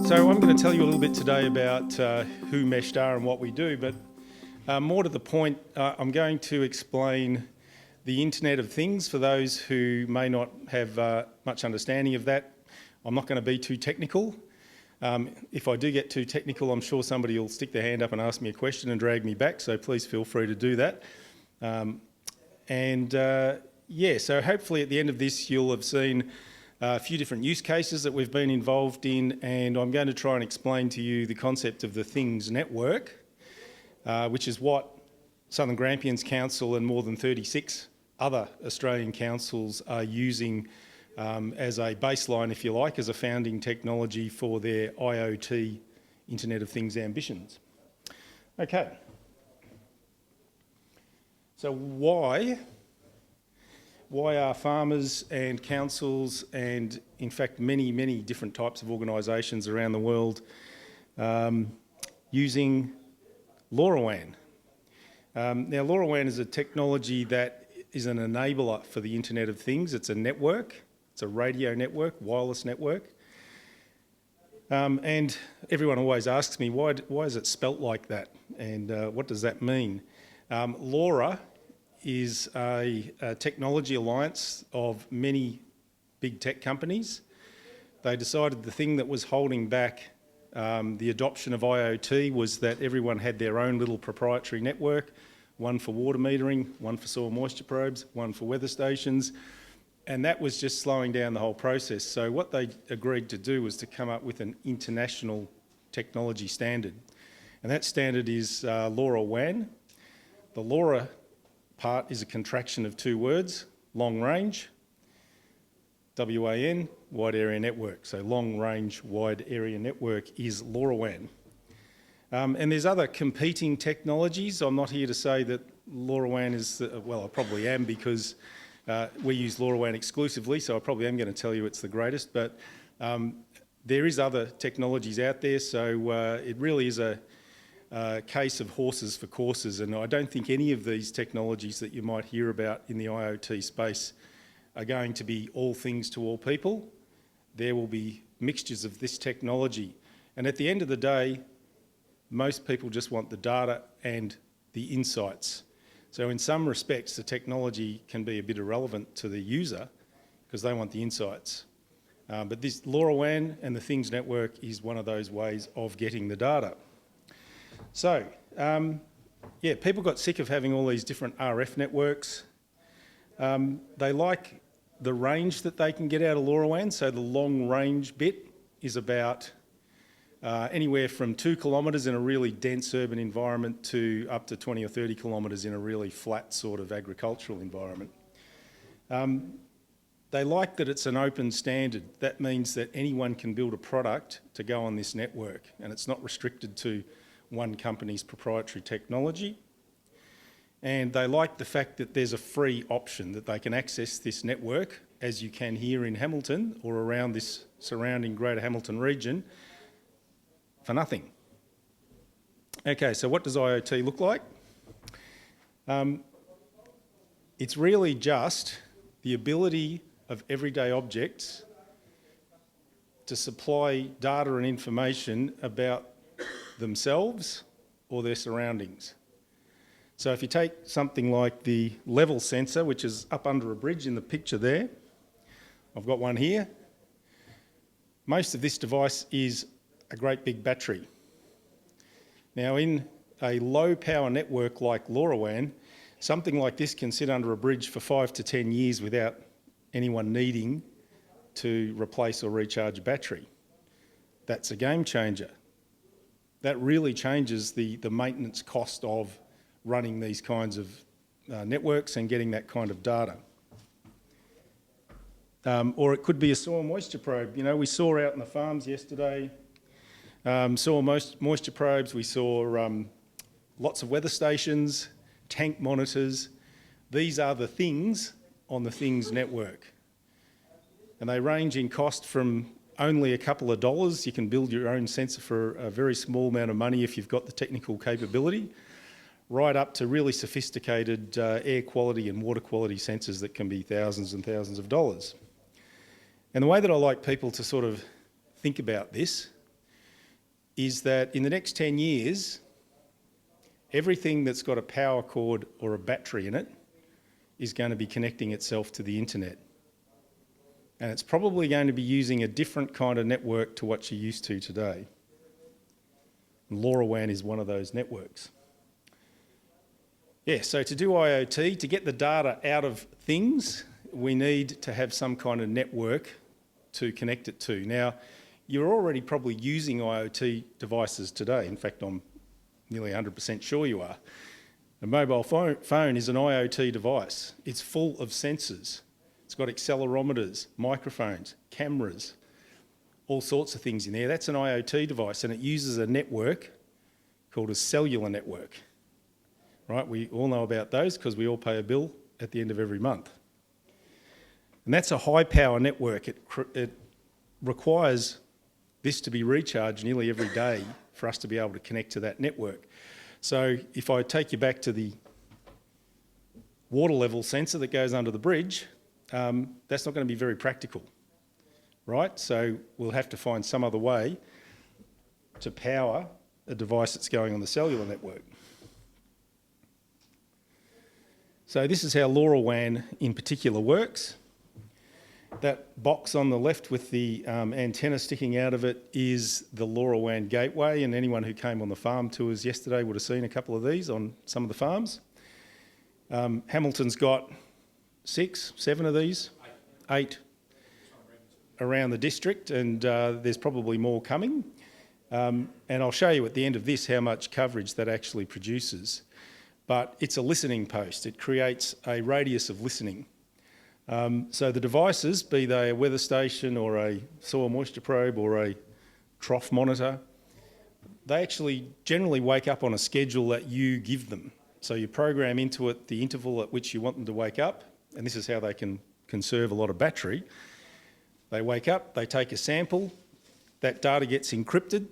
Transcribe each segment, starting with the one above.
So I'm going to tell you a little bit today about who Meshed are and what we do, but more to the point, I'm going to explain the Internet of Things for those who may not have much understanding of that. I'm not going to be too technical. If I do get too technical, I'm sure somebody will stick their hand up and ask me a question and drag me back, so please feel free to do that. So hopefully at the end of this you'll have seen a few different use cases that we've been involved in, and I'm going to try and explain to you the concept of the Things Network, which is what Southern Grampians Council and more than 36 other Australian councils are using as a baseline, if you like, as a founding technology for their IoT Internet of Things ambitions. Okay. So why are farmers and councils and in fact many different types of organisations around the world using LoRaWAN? Now LoRaWAN is a technology that is an enabler for the Internet of Things. It's a network, it's a radio network, wireless network. And everyone always asks me, why is it spelt like that? And what does that mean? LoRa is a technology alliance of many big tech companies. They decided the thing that was holding back the adoption of IoT was that everyone had their own little proprietary network, one for water metering, one for soil moisture probes, one for weather stations, and that was just slowing down the whole process. So what they agreed to do was to come up with an international technology standard, and that standard is LoRaWAN. The LoRa part is a contraction of two words, long range, WAN, wide area network. So long range wide area network is LoRaWAN. And there's other competing technologies. I'm not here to say that LoRaWAN is, well, I probably am because we use LoRaWAN exclusively, so I probably am going to tell you it's the greatest, but there is other technologies out there, so it really is a case of horses for courses, and I don't think any of these technologies that you might hear about in the IoT space are going to be all things to all people. There will be mixtures of this technology, and at the end of the day, most people just want the data and the insights. So in some respects, the technology can be a bit irrelevant to the user because they want the insights. But this LoRaWAN and the Things Network is one of those ways of getting the data. So, people got sick of having all these different RF networks. They like the range that they can get out of LoRaWAN, so the long range bit is about anywhere from 2 kilometres in a really dense urban environment to up to 20 or 30 kilometres in a really flat sort of agricultural environment. They like that it's an open standard. That means that anyone can build a product to go on this network, and it's not restricted to one company's proprietary technology. And they like the fact that there's a free option, that they can access this network, as you can here in Hamilton or around this surrounding Greater Hamilton region, for nothing. Okay, so what does IoT look like? It's really just the ability of everyday objects to supply data and information about themselves or their surroundings. So if you take something like the level sensor, which is up under a bridge in the picture there, I've got one here. Most of this device is a great big battery. Now in a low power network like LoRaWAN, something like this can sit under a bridge for 5 to 10 years without anyone needing to replace or recharge a battery. That's a game changer. That really changes the maintenance cost of running these kinds of networks and getting that kind of data. Or it could be a soil moisture probe. You know, we saw out in the farms yesterday, soil moisture probes, we saw lots of weather stations, tank monitors. These are the things on the Things Network. And they range in cost from only a couple of dollars. You can build your own sensor for a very small amount of money if you've got the technical capability, right up to really sophisticated air quality and water quality sensors that can be thousands and thousands of dollars. And the way that I like people to sort of think about this is that in the next 10 years, everything that's got a power cord or a battery in it is going to be connecting itself to the internet. And it's probably going to be using a different kind of network to what you're used to today. LoRaWAN is one of those networks. Yeah, so to do IoT, to get the data out of things, we need to have some kind of network to connect it to. Now, you're already probably using IoT devices today. In fact, I'm nearly 100% sure you are. A mobile phone is an IoT device. It's full of sensors. It's got accelerometers, microphones, cameras, all sorts of things in there. That's an IoT device, and it uses a network called a cellular network. Right? We all know about those because we all pay a bill at the end of every month. And that's a high power network. It requires this to be recharged nearly every day for us to be able to connect to that network. So if I take you back to the water level sensor that goes under the bridge, that's not going to be very practical, right? So we'll have to find some other way to power a device that's going on the cellular network. So this is how LoRaWAN in particular works. That box on the left with the antenna sticking out of it is the LoRaWAN gateway, and anyone who came on the farm tours yesterday would have seen a couple of these on some of the farms. Hamilton's got 6, 7 of these, 8 around the district, and there's probably more coming. And I'll show you at the end of this how much coverage that actually produces. But it's a listening post. It creates a radius of listening. So the devices, be they a weather station or a soil moisture probe or a trough monitor, they actually generally wake up on a schedule that you give them. So you program into it the interval at which you want them to wake up, and this is how they can conserve a lot of battery. They wake up, they take a sample, that data gets encrypted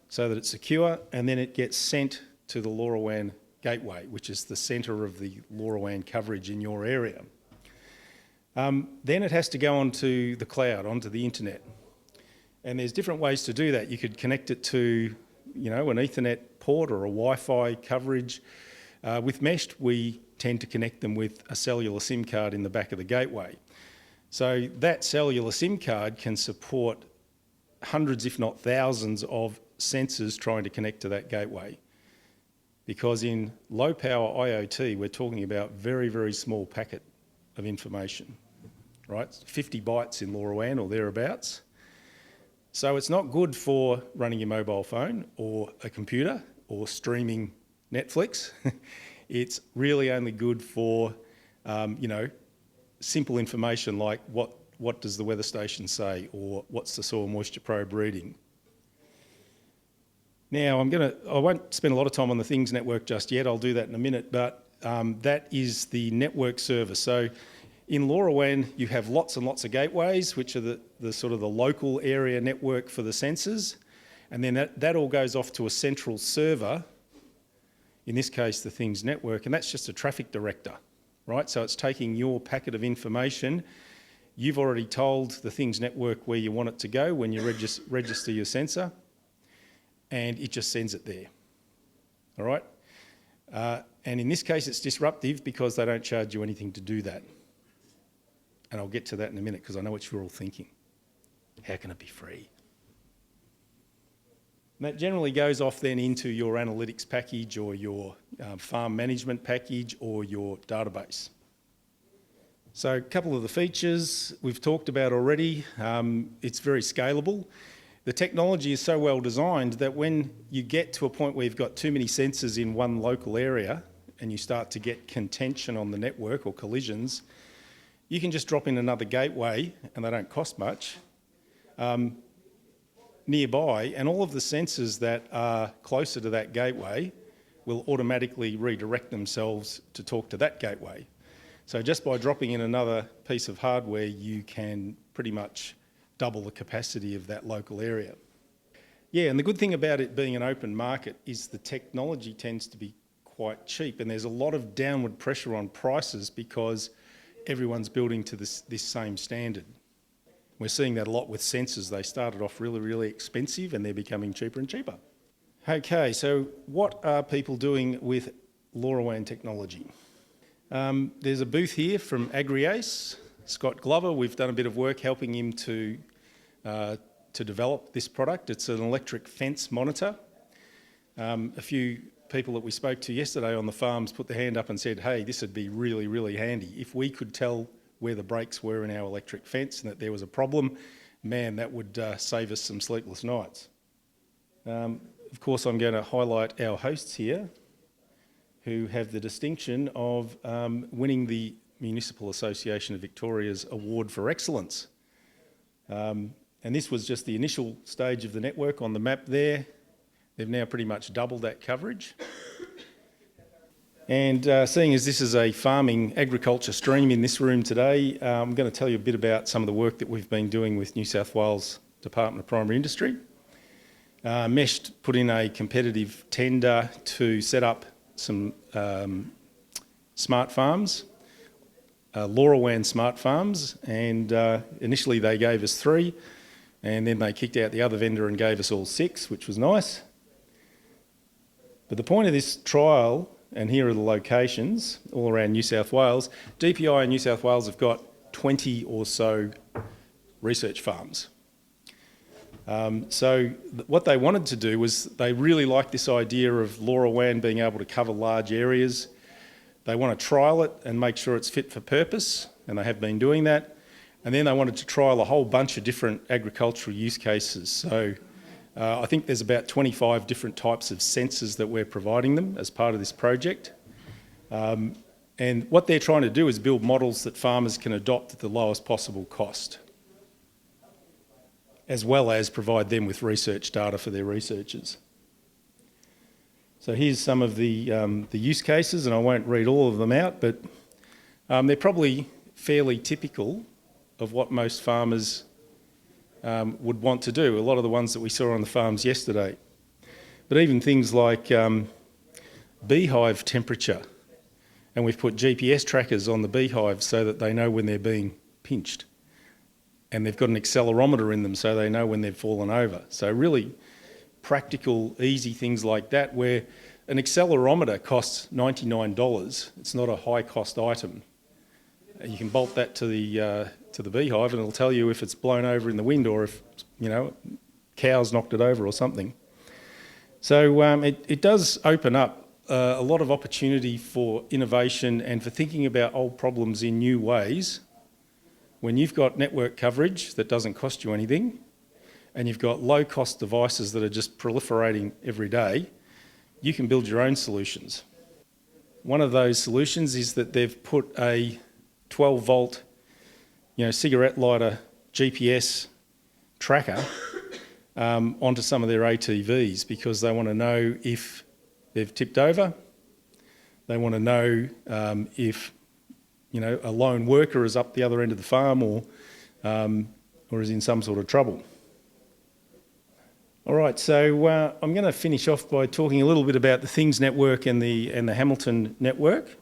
so that it's secure, and then it gets sent to the LoRaWAN gateway, which is the centre of the LoRaWAN coverage in your area. Then it has to go onto the cloud, onto the internet. And there's different ways to do that. You could connect it to, an Ethernet port or a Wi-Fi coverage. With Meshed, we tend to connect them with a cellular SIM card in the back of the gateway. So that cellular SIM card can support hundreds, if not thousands, of sensors trying to connect to that gateway. Because in low power IoT, we're talking about very, very small packet of information, right? 50 bytes in LoRaWAN or thereabouts. So it's not good for running your mobile phone or a computer or streaming Netflix. It's really only good for, simple information like what does the weather station say, or what's the soil moisture probe reading. Now, I won't spend a lot of time on the Things network just yet. I'll do that in a minute, but that is the network server. So in LoRaWAN, you have lots and lots of gateways, which are the sort of the local area network for the sensors. And then that all goes off to a central server, in this case, the Things network, and that's just a traffic director, right? So it's taking your packet of information. You've already told the Things network where you want it to go when you register your sensor, and it just sends it there, all right? And in this case, it's disruptive because they don't charge you anything to do that. And I'll get to that in a minute because I know what you're all thinking. How can it be free? And that generally goes off then into your analytics package or your farm management package or your database. So a couple of the features we've talked about already. It's very scalable. The technology is so well designed that when you get to a point where you've got too many sensors in one local area and you start to get contention on the network or collisions, you can just drop in another gateway, and they don't cost much, nearby, and all of the sensors that are closer to that gateway will automatically redirect themselves to talk to that gateway. So just by dropping in another piece of hardware, you can pretty much double the capacity of that local area. Yeah, and the good thing about it being an open market is the technology tends to be quite cheap, and there's a lot of downward pressure on prices because everyone's building to this same standard. We're seeing that a lot with sensors. They started off really, really expensive and they're becoming cheaper and cheaper. Okay, so what are people doing with LoRaWAN technology? There's a booth here from AgriAce, Scott Glover. We've done a bit of work helping him to develop this product. It's an electric fence monitor. A few people that we spoke to yesterday on the farms put their hand up and said, hey, this would be really, really handy. If we could tell where the breaks were in our electric fence and that there was a problem, man, that would save us some sleepless nights. Of course, I'm going to highlight our hosts here, who have the distinction of winning the Municipal Association of Victoria's Award for Excellence. And this was just the initial stage of the network on the map there. They've now pretty much doubled that coverage. And seeing as this is a farming agriculture stream in this room today, I'm going to tell you a bit about some of the work that we've been doing with New South Wales Department of Primary Industry. Mesh put in a competitive tender to set up some smart farms, LoRaWAN smart farms, and initially they gave us 3, and then they kicked out the other vendor and gave us all 6, which was nice. But the point of this trial, and here are the locations all around New South Wales, DPI in New South Wales have got 20 or so research farms. So what they wanted to do was they really liked this idea of LoRaWAN being able to cover large areas. They want to trial it and make sure it's fit for purpose, and they have been doing that. And then they wanted to trial a whole bunch of different agricultural use cases. So I think there's about 25 different types of sensors that we're providing them as part of this project. And what they're trying to do is build models that farmers can adopt at the lowest possible cost, as well as provide them with research data for their researchers. So here's some of the use cases, and I won't read all of them out, but they're probably fairly typical of what most farmers would want to do, a lot of the ones that we saw on the farms yesterday. But even things like beehive temperature, and we've put GPS trackers on the beehives so that they know when they're being pinched. And they've got an accelerometer in them so they know when they've fallen over. So really practical, easy things like that, where an accelerometer costs $99. It's not a high-cost item. You can bolt that to the beehive and it'll tell you if it's blown over in the wind or if, cows knocked it over or something. So it does open up a lot of opportunity for innovation and for thinking about old problems in new ways. When you've got network coverage that doesn't cost you anything, and you've got low-cost devices that are just proliferating every day, you can build your own solutions. One of those solutions is that they've put a 12-volt, cigarette lighter GPS tracker onto some of their ATVs because they want to know if they've tipped over. They want to know if a lone worker is up the other end of the farm or is in some sort of trouble. All right, so I'm going to finish off by talking a little bit about the Things Network and the Hamilton Network.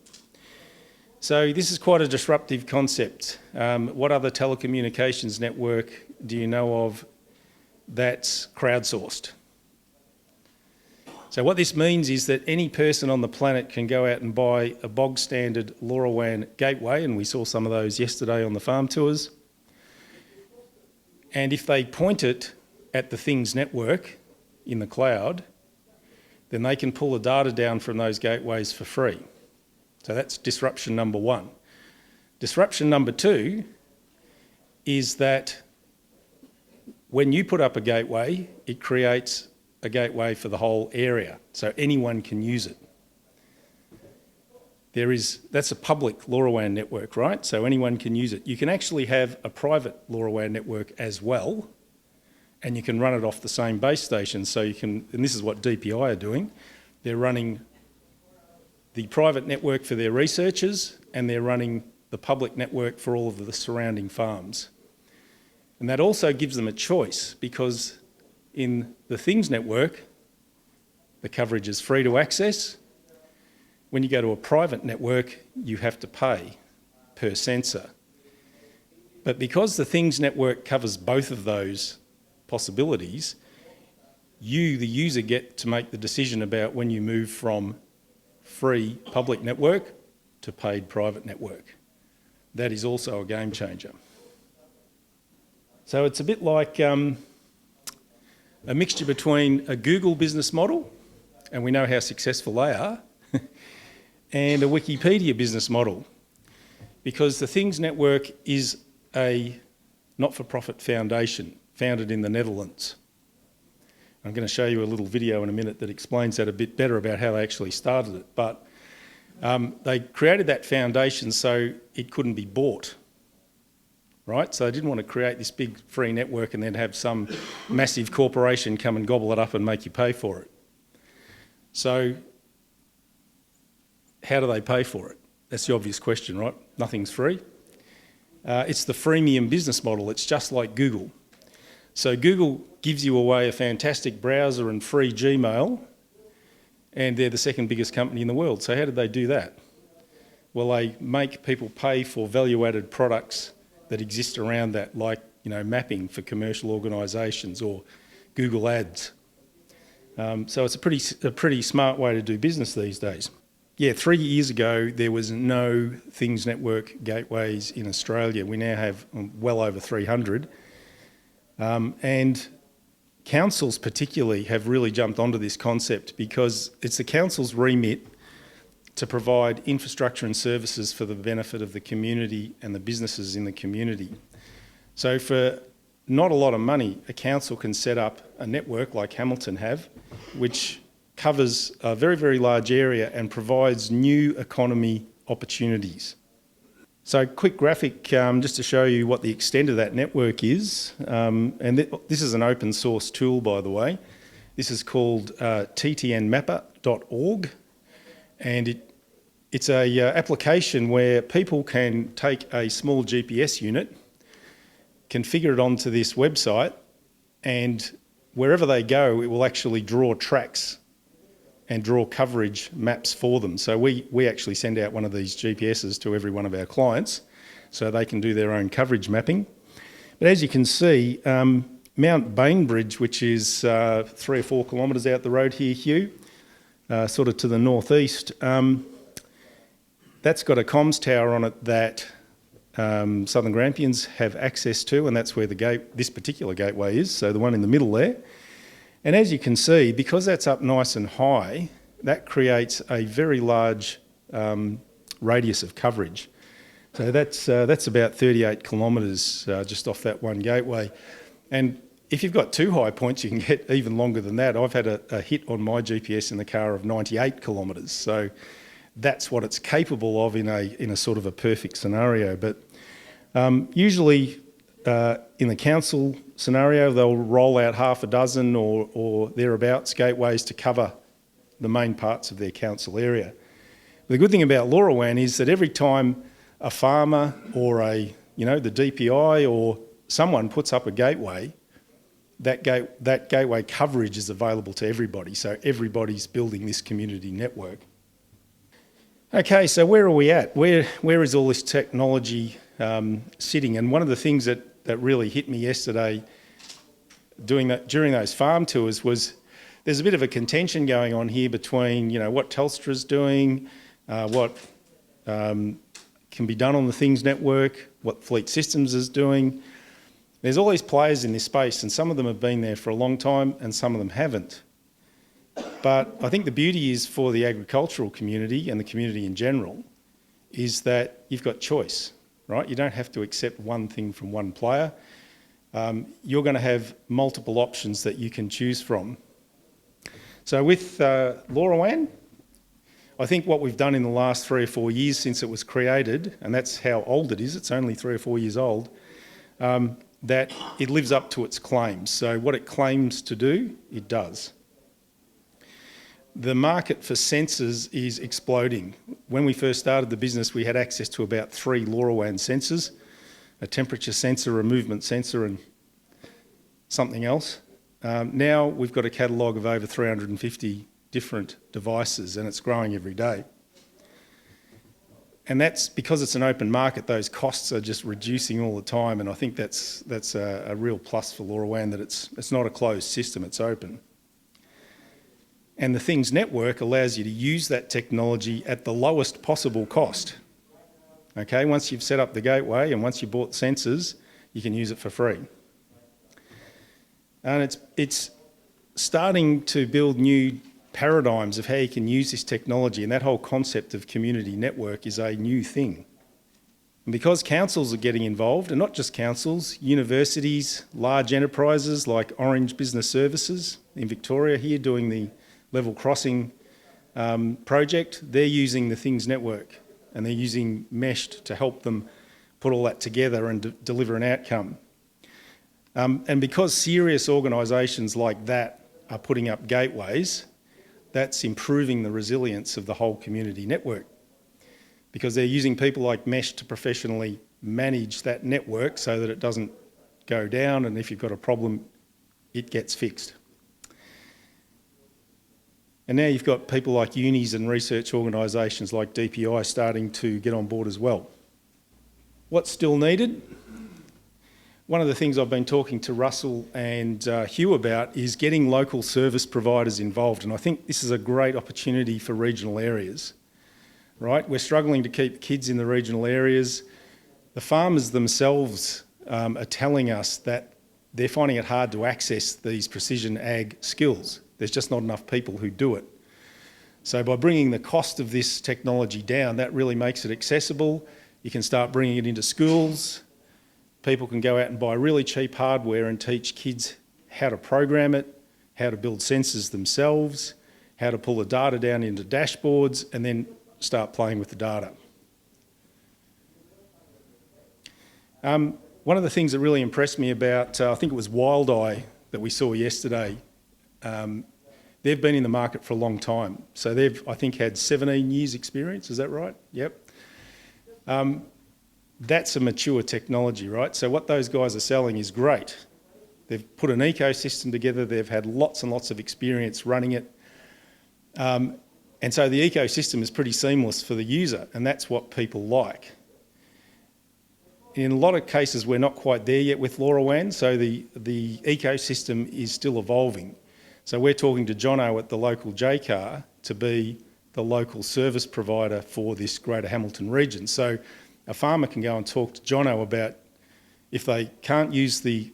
So this is quite a disruptive concept. What other telecommunications network do you know of that's crowdsourced? So what this means is that any person on the planet can go out and buy a bog standard LoRaWAN gateway, and we saw some of those yesterday on the farm tours. And if they point it at the Things Network in the cloud, then they can pull the data down from those gateways for free. So that's disruption number 1. Disruption number 2 is that when you put up a gateway, it creates a gateway for the whole area, so anyone can use it. That's a public LoRaWAN network, right? So anyone can use it. You can actually have a private LoRaWAN network as well, and you can run it off the same base station. So you can, and this is what DPI are doing, they're running the private network for their researchers and they're running the public network for all of the surrounding farms. And that also gives them a choice because in the Things Network, the coverage is free to access. When you go to a private network, you have to pay per sensor. But because the Things network covers both of those possibilities, you, the user, get to make the decision about when you move from free public network to paid private network. That is also a game changer. So it's a bit like a mixture between a Google business model, and we know how successful they are, and a Wikipedia business model, because the Things network is a not-for-profit foundation founded in the Netherlands. I'm going to show you a little video in a minute that explains that a bit better about how they actually started it. But they created that foundation so it couldn't be bought, right? So they didn't want to create this big free network and then have some massive corporation come and gobble it up and make you pay for it. So how do they pay for it? That's the obvious question, right? Nothing's free. It's the freemium business model. It's just like Google. So Google gives you away a fantastic browser and free Gmail, and they're the second biggest company in the world. So how did they do that? Well, they make people pay for value-added products that exist around that, like, you know, mapping for commercial organisations or Google Ads. So it's a pretty smart way to do business these days. Yeah, 3 years ago, there was no Things Network gateways in Australia. We now have well over 300. And councils particularly have really jumped onto this concept because it's the council's remit to provide infrastructure and services for the benefit of the community and the businesses in the community. So for not a lot of money, a council can set up a network like Hamilton have, which covers a very, very large area and provides new economy opportunities. So quick graphic just to show you what the extent of that network is. This is an open source tool, by the way. This is called ttnmapper.org, and it's a application where people can take a small GPS unit, configure it onto this website, and wherever they go, it will actually draw tracks and draw coverage maps for them. So we actually send out one of these GPSs to every one of our clients so they can do their own coverage mapping. But as you can see, Mount Bainbridge, which is 3 or 4 kilometres out the road here, Hugh, sort of to the northeast, that's got a comms tower on it that Southern Grampians have access to, and that's where this particular gateway is, so the one in the middle there. And as you can see, because that's up nice and high, that creates a very large radius of coverage. So that's about 38 kilometres just off that one gateway. And if you've got 2 high points, you can get even longer than that. I've had a hit on my GPS in the car of 98 kilometres. So that's what it's capable of in a sort of a perfect scenario. But usually in the council scenario, they'll roll out half a dozen or thereabouts gateways to cover the main parts of their council area. The good thing about LoRaWAN is that every time a farmer or the DPI or someone puts up a gateway, that gateway coverage is available to everybody. So everybody's building this community network. Okay, so where are we at? Where is all this technology sitting? And one of the things that really hit me yesterday during those farm tours was there's a bit of a contention going on here between, what Telstra's doing, what can be done on the Things network, what Fleet Systems is doing. There's all these players in this space, and some of them have been there for a long time and some of them haven't. But I think the beauty is for the agricultural community and the community in general is that you've got choice, right? You don't have to accept one thing from one player. You're going to have multiple options that you can choose from. So with LoRaWAN, I think what we've done in the last 3 or 4 years since it was created, and that's how old it is, it's only 3 or 4 years old, that it lives up to its claims. So what it claims to do, it does. The market for sensors is exploding. When we first started the business, we had access to about 3 LoRaWAN sensors, a temperature sensor, a movement sensor, and something else. Now we've got a catalogue of over 350 different devices, and it's growing every day. And that's because it's an open market, those costs are just reducing all the time, and I think that's a real plus for LoRaWAN, that it's not a closed system, it's open. And the Things Network allows you to use that technology at the lowest possible cost. Okay, once you've set up the gateway and once you've bought sensors, you can use it for free. And it's starting to build new paradigms of how you can use this technology, and that whole concept of community network is a new thing. And because councils are getting involved, and not just councils, universities, large enterprises like Orange Business Services in Victoria here doing the level crossing project, they're using the Things Network, and they're using Meshed to help them put all that together and deliver an outcome. And because serious organisations like that are putting up gateways, that's improving the resilience of the whole community network, because they're using people like Mesh to professionally manage that network so that it doesn't go down, and if you've got a problem, it gets fixed. And now you've got people like unis and research organisations like DPI starting to get on board as well. What's still needed? One of the things I've been talking to Russell and Hugh about is getting local service providers involved, and I think this is a great opportunity for regional areas, right? We're struggling to keep kids in the regional areas. The farmers themselves are telling us that they're finding it hard to access these precision ag skills. There's just not enough people who do it. So by bringing the cost of this technology down, that really makes it accessible. You can start bringing it into schools. People can go out and buy really cheap hardware and teach kids how to program it, how to build sensors themselves, how to pull the data down into dashboards, and then start playing with the data. One of the things that really impressed me about, I think it was Wild Eye that we saw yesterday, they've been in the market for a long time. So they've, I think, had 17 years experience, is that right? Yep. That's a mature technology, right? So what those guys are selling is great. They've put an ecosystem together, they've had lots and lots of experience running it. And so the ecosystem is pretty seamless for the user, and that's what people like. In a lot of cases, we're not quite there yet with LoRaWAN, so the ecosystem is still evolving. So we're talking to Jono at the local JCAR to be the local service provider for this Greater Hamilton region. So a farmer can go and talk to Jono about, if they can't use the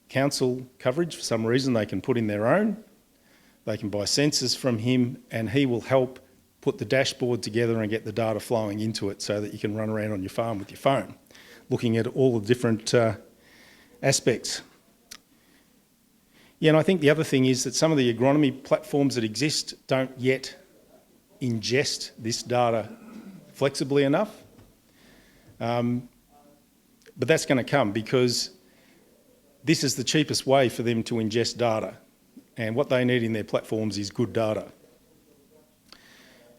council coverage for some reason, they can put in their own. They can buy sensors from him, and he will help put the dashboard together and get the data flowing into it so that you can run around on your farm with your phone, looking at all the different aspects. Yeah, and I think the other thing is that some of the agronomy platforms that exist don't yet ingest this data flexibly enough. But that's going to come, because this is the cheapest way for them to ingest data. And what they need in their platforms is good data.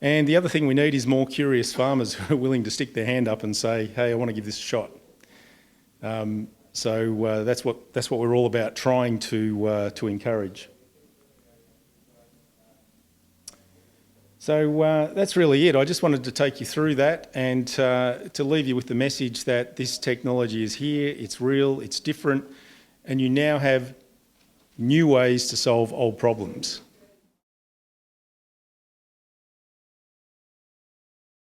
And the other thing we need is more curious farmers who are willing to stick their hand up and say, hey, I want to give this a shot. So that's what we're all about, trying to encourage. So that's really it. I just wanted to take you through that and to leave you with the message that this technology is here, it's real, it's different, and you now have new ways to solve old problems.